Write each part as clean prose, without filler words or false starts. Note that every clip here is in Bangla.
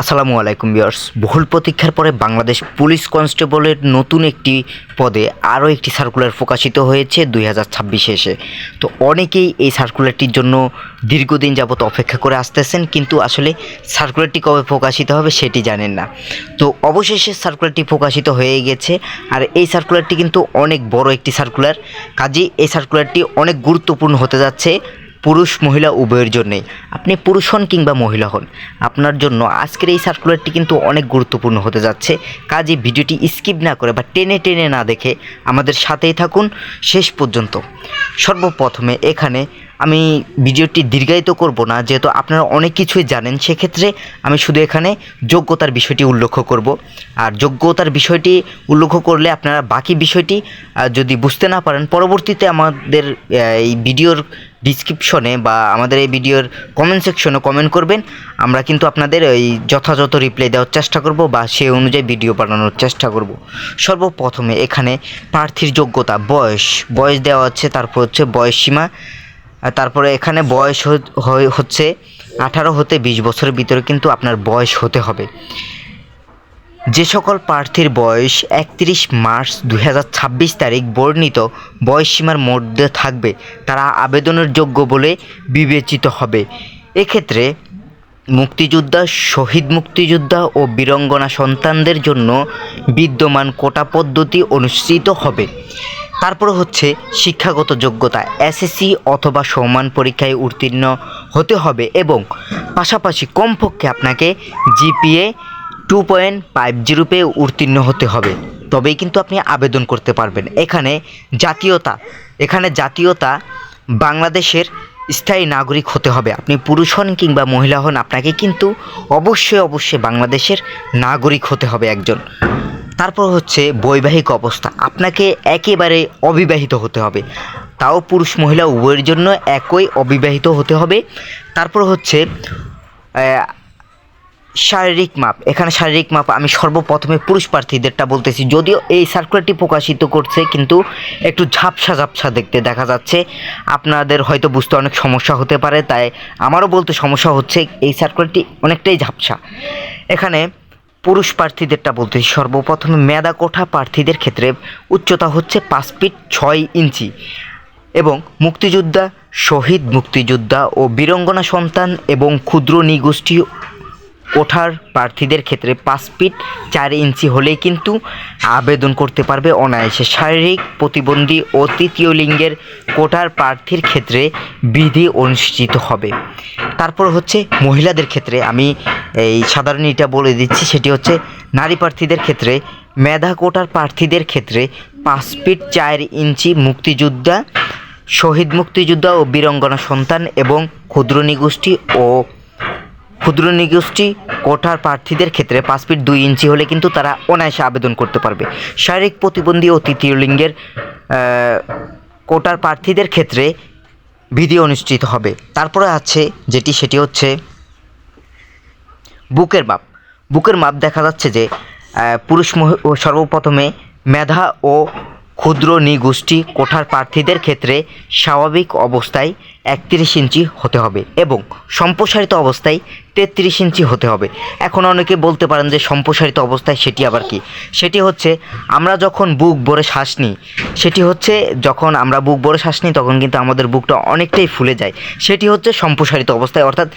আসসালামু আলাইকুম ভিউয়ার্স। বহুল প্রতীক্ষার পরে বাংলাদেশ পুলিশ কনস্টেবলের নতুন একটি পদে আরও একটি সার্কুলার প্রকাশিত হয়েছে 2026 এসে। তো অনেকেই এই সার্কুলারটির জন্য দীর্ঘদিন যাবত অপেক্ষা করে আসতেছেন, কিন্তু আসলে সার্কুলারটি কবে প্রকাশিত হবে সেটি জানেন না। তো অবশেষে সার্কুলারটি প্রকাশিত হয়ে গেছে, আর এই সার্কুলারটি কিন্তু অনেক বড় একটি সার্কুলার। কাজেই এই সার্কুলারটি অনেক গুরুত্বপূর্ণ হতে যাচ্ছে পুরুষ মহিলা উভয়ের জন্যেই। আপনি পুরুষ হন কিংবা মহিলা হন, আপনার জন্য আজকের এই সার্কুলারটি কিন্তু অনেক গুরুত্বপূর্ণ হতে যাচ্ছে। কাজে ভিডিওটি স্কিপ না করে বা টেনে টেনে না দেখে আমাদের সাথেই থাকুন শেষ পর্যন্ত। সর্বপ্রথমে এখানে আমি ভিডিওটি দীর্ঘায়িত করব না, যেহেতু আপনারা অনেক কিছুই জানেন। সেক্ষেত্রে আমি শুধু এখানে যোগ্যতার বিষয়টি উল্লেখ করব, আর যোগ্যতার বিষয়টি উল্লেখ করলে আপনারা বাকি বিষয়টি যদি বুঝতে না পারেন, পরবর্তীতে আমাদের এই ভিডিওর ডিসক্রিপশনে বা আমাদের এই ভিডিওর কমেন্ট সেকশনে কমেন্ট করবেন। আমরা কিন্তু আপনাদের এই যথাযথ রিপ্লাই দেওয়ার চেষ্টা করব বা সেই অনুযায়ী ভিডিও বানানোর চেষ্টা করব। সর্বপ্রথমে এখানে প্রার্থীর যোগ্যতা, বয়স দেওয়া হচ্ছে, তারপর হচ্ছে বয়স সীমা, তারপরে এখানে বয়স হচ্ছে 18 হতে 20 বছরের ভিতরে কিন্তু আপনার বয়স হতে হবে। যে সকল প্রার্থীর বয়স 31 মার্চ 2026 তারিখ বর্ণিত বয়সসীমার মধ্যে থাকবে তারা আবেদনের যোগ্য বলে বিবেচিত হবে। এক্ষেত্রে মুক্তিযোদ্ধা, শহীদ মুক্তিযোদ্ধা ও বীরাঙ্গনা সন্তানদের জন্য বিদ্যমান কোটা পদ্ধতি অনুসৃত হবে। তারপর হচ্ছে শিক্ষাগত যোগ্যতা, এসএসসি অথবা সমান পরীক্ষায় উত্তীর্ণ হতে হবে এবং পাশাপাশি কমপক্ষে আপনাকে জিপিএ 2.50 পেয়ে উত্তীর্ণ হতে হবে, তবেই কিন্তু আপনি আবেদন করতে পারবেন। এখানে জাতীয়তা বাংলাদেশের স্থায়ী নাগরিক হতে হবে। আপনি পুরুষ হন কিংবা মহিলা হন, আপনাকে কিন্তু অবশ্যই বাংলাদেশের নাগরিক হতে হবে একজন। তারপর হচ্ছে বৈবাহিক অবস্থা, আপনাকে একেবারে অবিবাহিত হতে হবে, তাও পুরুষ মহিলা উভয়ের জন্য একই অবিবাহিত হতে হবে। তারপর হচ্ছে শারীরিক মাপ, এখানে শারীরিক মাপ আমি সর্বপ্রথমে পুরুষ প্রার্থীদেরটা বলতেছি, যদিও এই সার্কুলারটি প্রকাশিত করছে কিন্তু একটু ঝাপসা দেখতে দেখা যাচ্ছে। আপনাদের হয়তো বুঝতে অনেক সমস্যা হতে পারে, তাই আমারও বলতে সমস্যা হচ্ছে, এই সার্কুলারটি অনেকটাই ঝাপসা। এখানে পুরুষ প্রার্থীদেরটা বলতেছি, সর্বপ্রথমে মেধা কোঠা প্রার্থীদের ক্ষেত্রে উচ্চতা হচ্ছে 5 ফিট 6 ইঞ্চি এবং মুক্তিযোদ্ধা, শহীদ মুক্তিযোদ্ধা ও বীরাঙ্গনা সন্তান এবং ক্ষুদ্র নৃগোষ্ঠী কোঠার প্রার্থীদের ক্ষেত্রে 5 ফিট 4 ইঞ্চি হলেই কিন্তু আবেদন করতে পারবে অনায়াসে। শারীরিক প্রতিবন্ধী ও তৃতীয় লিঙ্গের কোটার প্রার্থীর ক্ষেত্রে বিধি অনুষ্ঠিত হবে। তারপর হচ্ছে মহিলাদের ক্ষেত্রে আমি এই সাধারণ এটা বলে দিচ্ছি, সেটি হচ্ছে নারী প্রার্থীদের ক্ষেত্রে মেধা কোটার প্রার্থীদের ক্ষেত্রে 5 ফিট 4 ইঞ্চি মুক্তিযোদ্ধা, শহীদ মুক্তিযোদ্ধা ও বীরাঙ্গনা সন্তান এবং ক্ষুদ্র নৃগোষ্ঠী কোটার প্রার্থীদের ক্ষেত্রে 5 ফিট 2 ইঞ্চি হলে কিন্তু তারা অনায়াসে আবেদন করতে পারবে। শারীরিক প্রতিবন্ধী ও তৃতীয় লিঙ্গের কোটার প্রার্থীদের ক্ষেত্রে বিধি অনুষ্ঠিত হবে। তারপরে আছে সেটি হচ্ছে বুকের মাপ দেখা যাচ্ছে যে পুরুষ সর্বপ্রথমে মেধা ও ক্ষুদ্র নৃগোষ্ঠী কোঠার প্রার্থীদের ক্ষেত্রে স্বাভাবিক অবস্থায় 31 ইঞ্চি হতে হবে এবং সম্প্রসারিত অবস্থায় 33 ইঞ্চি হতে হবে। এখন অনেকে বলতে পারেন যে সম্প্রসারিত অবস্থায় সেটি আবার কি? সেটি হচ্ছে আমরা যখন বুক ভরে শ্বাস নিই, যখন আমরা বুক ভরে শ্বাস নিই তখন কিন্তু আমাদের বুকটা অনেকটাই ফুলে যায়, সেটি হচ্ছে সম্প্রসারিত অবস্থায়। অর্থাৎ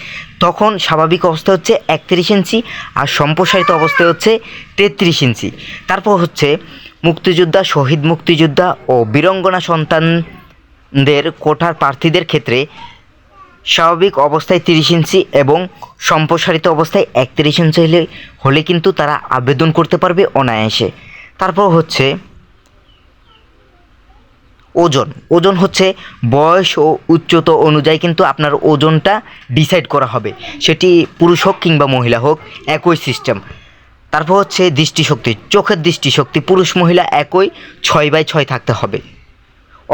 তখন স্বাভাবিক অবস্থা হচ্ছে 31 ইঞ্চি আর সম্প্রসারিত অবস্থায় হচ্ছে 33 ইঞ্চি। তারপর হচ্ছে মুক্তিযোদ্ধা, শহীদ মুক্তিযোদ্ধা ও বীরাঙ্গনা সন্তানদের কোঠার প্রার্থীদের ক্ষেত্রে স্বাভাবিক অবস্থায় 30 ইঞ্চি এবং সম্প্রসারিত অবস্থায় 31 ইঞ্চি হলে কিন্তু তারা আবেদন করতে পারবে অনায়াসে। তারপর হচ্ছে ওজন হচ্ছে বয়স ও উচ্চতা অনুযায়ী কিন্তু আপনার ওজনটা ডিসাইড করা হবে, সেটি পুরুষ হোক কিংবা মহিলা হোক, একই সিস্টেম। তারপর হচ্ছে চোখের দৃষ্টিশক্তি পুরুষ মহিলা একই 6/6 থাকতে হবে।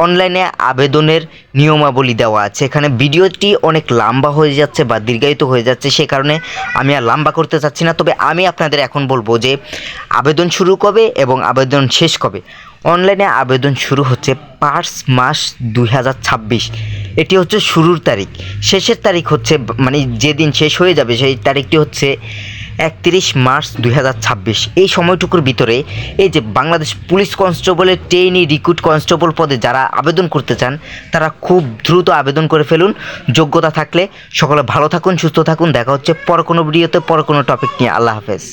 অনলাইনে আবেদনের নিয়মাবলী দেওয়া আছে। এখানে ভিডিওটি অনেক লম্বা হয়ে যাচ্ছে বা দীর্ঘায়িত হয়ে যাচ্ছে, সে কারণে আমি আর লম্বা করতে চাচ্ছি না। তবে আমি আপনাদের এখন বলবো যে আবেদন শুরু কবে এবং আবেদন শেষ কবে। অনলাইনে আবেদন শুরু হচ্ছে 5 মার্চ 2026, এটি হচ্ছে শুরুর তারিখ। শেষের তারিখ হচ্ছে যেদিন শেষ হয়ে যাবে সেই তারিখটি হচ্ছে 31 মার্চ 2026। এই সময়টুকুর ভিতরে এই যে বাংলাদেশ পুলিশ কনস্টেবলের ট্রেনি রিক্রুট কনস্টেবল পদে যারা আবেদন করতে চান তারা খুব দ্রুত আবেদন করে ফেলুন যোগ্যতা থাকলে। সকলে ভালো থাকুন, সুস্থ থাকুন। দেখা হচ্ছে পর কোনো ভিডিওতে, পর কোনো টপিক নিয়ে। আল্লাহ হাফেজ।